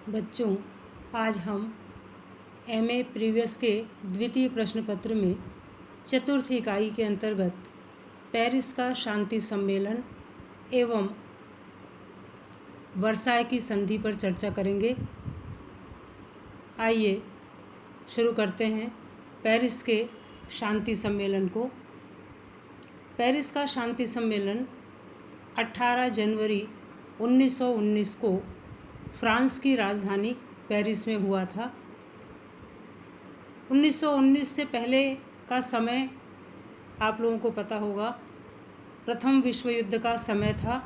बच्चों, आज हम एमए प्रीवियस के द्वितीय प्रश्न पत्र में चतुर्थ इकाई के अंतर्गत पेरिस का शांति सम्मेलन एवं वर्साय की संधि पर चर्चा करेंगे। आइए शुरू करते हैं पेरिस के शांति सम्मेलन को। पेरिस का शांति सम्मेलन 18 जनवरी 1919 को फ्रांस की राजधानी पेरिस में हुआ था। 1919 से पहले का समय आप लोगों को पता होगा, प्रथम विश्व युद्ध का समय था।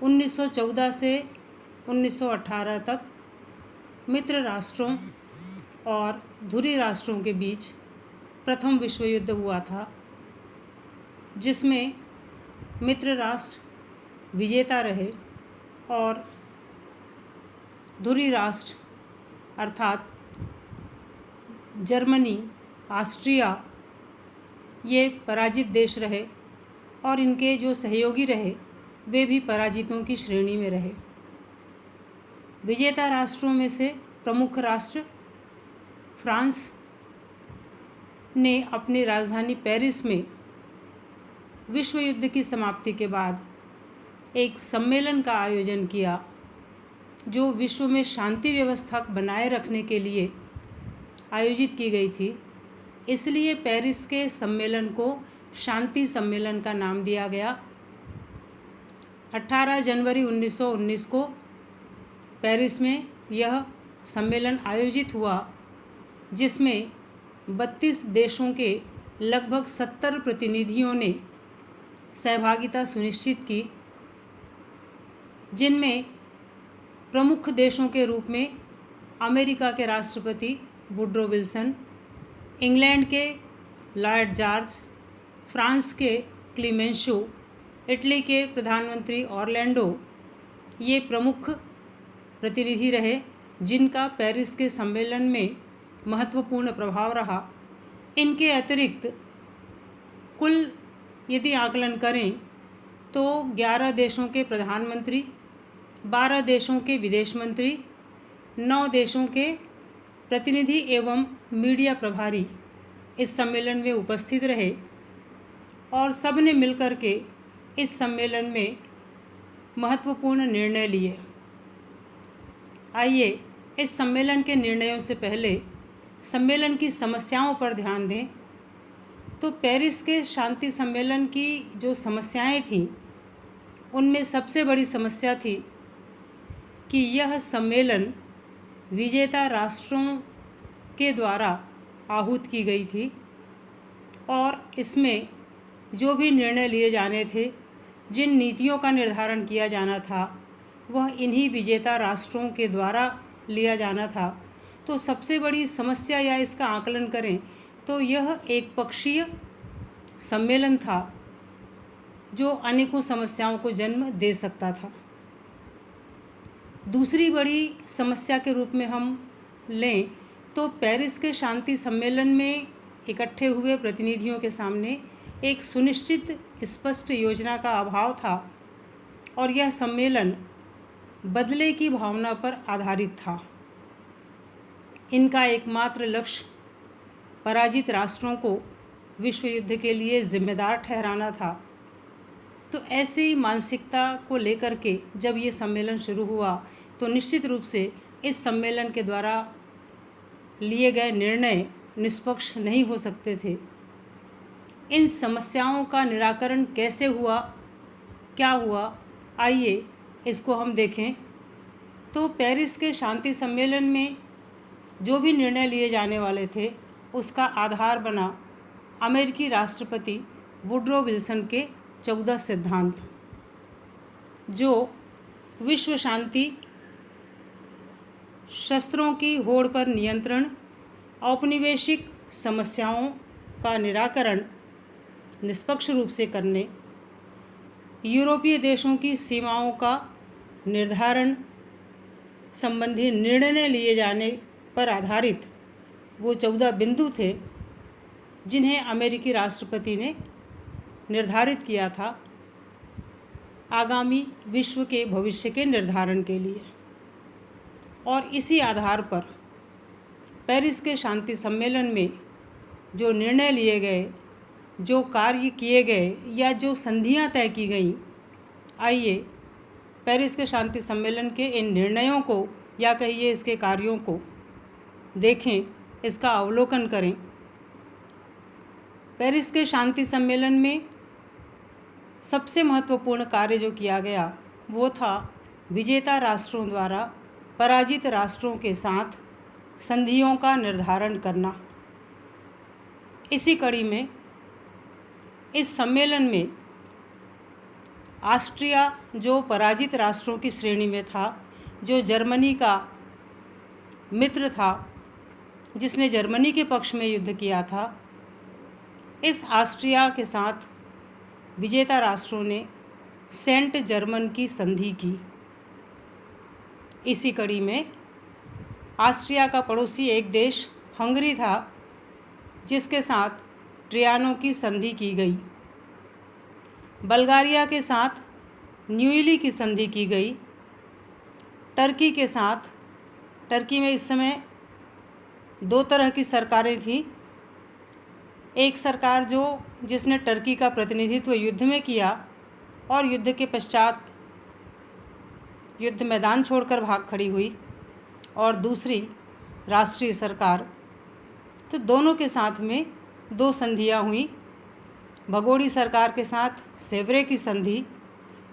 1914 से 1918 तक मित्र राष्ट्रों और धुरी राष्ट्रों के बीच प्रथम विश्व युद्ध हुआ था, जिसमें मित्र राष्ट्र विजेता रहे और धुरी राष्ट्र अर्थात जर्मनी, ऑस्ट्रिया ये पराजित देश रहे और इनके जो सहयोगी रहे वे भी पराजितों की श्रेणी में रहे। विजेता राष्ट्रों में से प्रमुख राष्ट्र फ्रांस ने अपनी राजधानी पेरिस में विश्व युद्ध की समाप्ति के बाद एक सम्मेलन का आयोजन किया, जो विश्व में शांति व्यवस्था बनाए रखने के लिए आयोजित की गई थी। इसलिए पेरिस के सम्मेलन को शांति सम्मेलन का नाम दिया गया। 18 जनवरी 1919 को पेरिस में यह सम्मेलन आयोजित हुआ, जिसमें 32 देशों के लगभग 70 प्रतिनिधियों ने सहभागिता सुनिश्चित की, जिनमें प्रमुख देशों के रूप में अमेरिका के राष्ट्रपति वुड्रो विल्सन, इंग्लैंड के लॉर्ड जॉर्ज, फ्रांस के क्लीमेंशो, इटली के प्रधानमंत्री ऑरलैंडो ये प्रमुख प्रतिनिधि रहे, जिनका पेरिस के सम्मेलन में महत्वपूर्ण प्रभाव रहा। इनके अतिरिक्त कुल यदि आकलन करें तो 11 देशों के प्रधानमंत्री, 12 देशों के विदेश मंत्री, 9 देशों के प्रतिनिधि एवं मीडिया प्रभारी इस सम्मेलन में उपस्थित रहे और सब ने मिलकर के इस सम्मेलन में महत्वपूर्ण निर्णय लिए। आइए इस सम्मेलन के निर्णयों से पहले सम्मेलन की समस्याओं पर ध्यान दें। तो पेरिस के शांति सम्मेलन की जो समस्याएं थीं, उनमें सबसे बड़ी समस्या थी कि यह सम्मेलन विजेता राष्ट्रों के द्वारा आहूत की गई थी और इसमें जो भी निर्णय लिए जाने थे, जिन नीतियों का निर्धारण किया जाना था, वह इन्हीं विजेता राष्ट्रों के द्वारा लिया जाना था। तो सबसे बड़ी समस्या या इसका आकलन करें तो यह एक पक्षीय सम्मेलन था, जो अनेकों समस्याओं को जन्म दे सकता था। दूसरी बड़ी समस्या के रूप में हम लें तो पेरिस के शांति सम्मेलन में इकट्ठे हुए प्रतिनिधियों के सामने एक सुनिश्चित स्पष्ट योजना का अभाव था और यह सम्मेलन बदले की भावना पर आधारित था। इनका एकमात्र लक्ष्य पराजित राष्ट्रों को विश्व युद्ध के लिए जिम्मेदार ठहराना था। तो ऐसी मानसिकता को लेकर के जब ये सम्मेलन शुरू हुआ तो निश्चित रूप से इस सम्मेलन के द्वारा लिए गए निर्णय निष्पक्ष नहीं हो सकते थे। इन समस्याओं का निराकरण कैसे हुआ, क्या हुआ, आइए इसको हम देखें। तो पेरिस के शांति सम्मेलन में जो भी निर्णय लिए जाने वाले थे, उसका आधार बना अमेरिकी राष्ट्रपति वुड्रो विल्सन के 14 सिद्धांत, जो विश्व शांति, शस्त्रों की होड़ पर नियंत्रण, औपनिवेशिक समस्याओं का निराकरण निष्पक्ष रूप से करने, यूरोपीय देशों की सीमाओं का निर्धारण संबंधी निर्णय लिए जाने पर आधारित वो 14 बिंदु थे, जिन्हें अमेरिकी राष्ट्रपति ने निर्धारित किया था आगामी विश्व के भविष्य के निर्धारण के लिए। और इसी आधार पर पेरिस के शांति सम्मेलन में जो निर्णय लिए गए, जो कार्य किए गए या जो संधियां तय की गईं, आइए पेरिस के शांति सम्मेलन के इन निर्णयों को या कहिए इसके कार्यों को देखें, इसका अवलोकन करें। पेरिस के शांति सम्मेलन में सबसे महत्वपूर्ण कार्य जो किया गया वो था विजेता राष्ट्रों द्वारा पराजित राष्ट्रों के साथ संधियों का निर्धारण करना। इसी कड़ी में इस सम्मेलन में ऑस्ट्रिया जो पराजित राष्ट्रों की श्रेणी में था, जो जर्मनी का मित्र था, जिसने जर्मनी के पक्ष में युद्ध किया था, इस ऑस्ट्रिया के साथ विजेता राष्ट्रों ने सेंट जर्मन की संधि की। इसी कड़ी में ऑस्ट्रिया का पड़ोसी एक देश हंगरी था, जिसके साथ ट्रियानो की संधि की गई। बल्गारिया के साथ न्यूइली की संधि की गई। टर्की के साथ, टर्की में इस समय दो तरह की सरकारें थीं। एक सरकार जिसने टर्की का प्रतिनिधित्व युद्ध में किया और युद्ध के पश्चात युद्ध मैदान छोड़कर भाग खड़ी हुई, और दूसरी राष्ट्रीय सरकार। तो दोनों के साथ में दो संधियां हुई। भगोड़ी सरकार के साथ सेवरे की संधि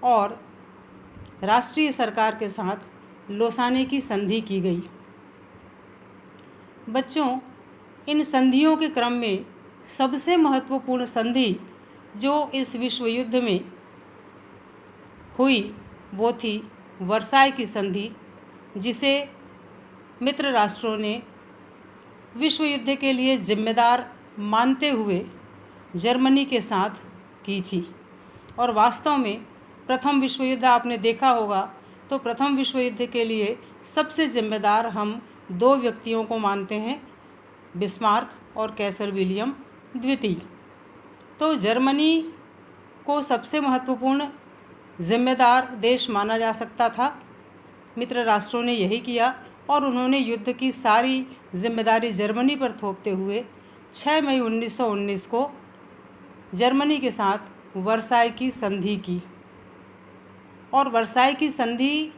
और राष्ट्रीय सरकार के साथ लोसाने की संधि की गई। बच्चों, इन संधियों के क्रम में सबसे महत्वपूर्ण संधि जो इस विश्व युद्ध में हुई वो थी वर्साई की संधि, जिसे मित्र राष्ट्रों ने विश्व युद्ध के लिए जिम्मेदार मानते हुए जर्मनी के साथ की थी। और वास्तव में प्रथम विश्व युद्ध आपने देखा होगा, तो प्रथम विश्व युद्ध के लिए सबसे जिम्मेदार हम दो व्यक्तियों को मानते हैं, बिस्मार्क और कैसर विलियम द्वितीय। तो जर्मनी को सबसे महत्वपूर्ण जिम्मेदार देश माना जा सकता था। मित्र राष्ट्रों ने यही किया और उन्होंने युद्ध की सारी जिम्मेदारी जर्मनी पर थोपते हुए 6 मई 1919 को जर्मनी के साथ वर्साई की संधि की। और वर्साई की संधि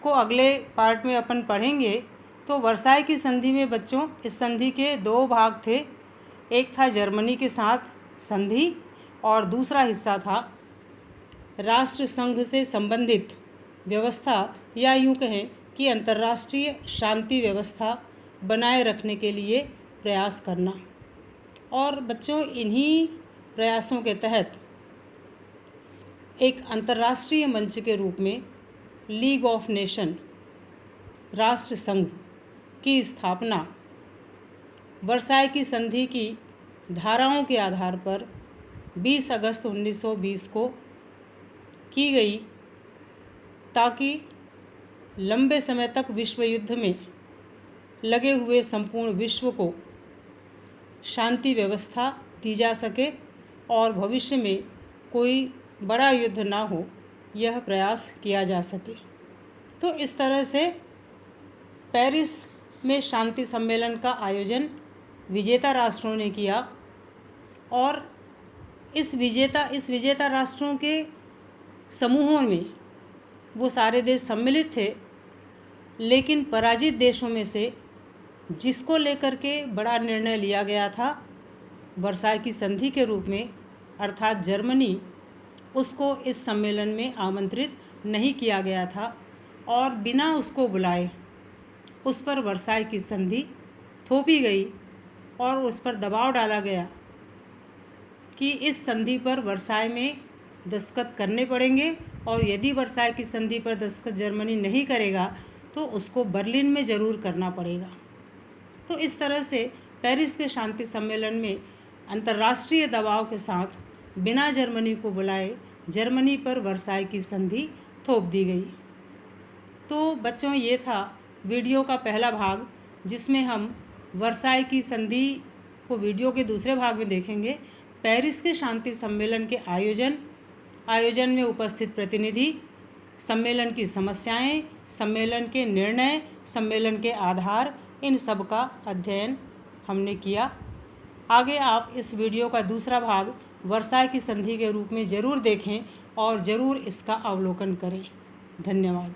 को अगले पार्ट में अपन पढ़ेंगे। तो वर्साई की संधि में बच्चों, इस संधि के दो भाग थे। एक था जर्मनी के साथ संधि और दूसरा हिस्सा था राष्ट्र संघ से संबंधित व्यवस्था, या यूँ कहें कि अंतर्राष्ट्रीय शांति व्यवस्था बनाए रखने के लिए प्रयास करना। और बच्चों, इन्हीं प्रयासों के तहत एक अंतर्राष्ट्रीय मंच के रूप में लीग ऑफ नेशन, राष्ट्र संघ की स्थापना वर्साई की संधि की धाराओं के आधार पर 20 अगस्त 1920 को की गई, ताकि लंबे समय तक विश्व युद्ध में लगे हुए संपूर्ण विश्व को शांति व्यवस्था दी जा सके और भविष्य में कोई बड़ा युद्ध ना हो, यह प्रयास किया जा सके। तो इस तरह से पेरिस में शांति सम्मेलन का आयोजन विजेता राष्ट्रों ने किया और इस विजेता राष्ट्रों के समूहों में वो सारे देश सम्मिलित थे, लेकिन पराजित देशों में से जिसको लेकर के बड़ा निर्णय लिया गया था वर्साई की संधि के रूप में, अर्थात जर्मनी, उसको इस सम्मेलन में आमंत्रित नहीं किया गया था और बिना उसको बुलाए उस पर वर्साई की संधि थोपी गई और उस पर दबाव डाला गया कि इस संधि पर वर्साई में दस्तखत करने पड़ेंगे और यदि वर्साई की संधि पर दस्तखत जर्मनी नहीं करेगा तो उसको बर्लिन में ज़रूर करना पड़ेगा। तो इस तरह से पेरिस के शांति सम्मेलन में अंतर्राष्ट्रीय दबाव के साथ बिना जर्मनी को बुलाए जर्मनी पर वर्साई की संधि थोप दी गई। तो बच्चों, ये था वीडियो का पहला भाग, जिसमें हम वर्साई की संधि को वीडियो के दूसरे भाग में देखेंगे। पेरिस के शांति सम्मेलन के आयोजन में उपस्थित प्रतिनिधि, सम्मेलन की समस्याएं, सम्मेलन के निर्णय, सम्मेलन के आधार, इन सब का अध्ययन हमने किया। आगे आप इस वीडियो का दूसरा भाग वर्साय की संधि के रूप में ज़रूर देखें और ज़रूर इसका अवलोकन करें। धन्यवाद।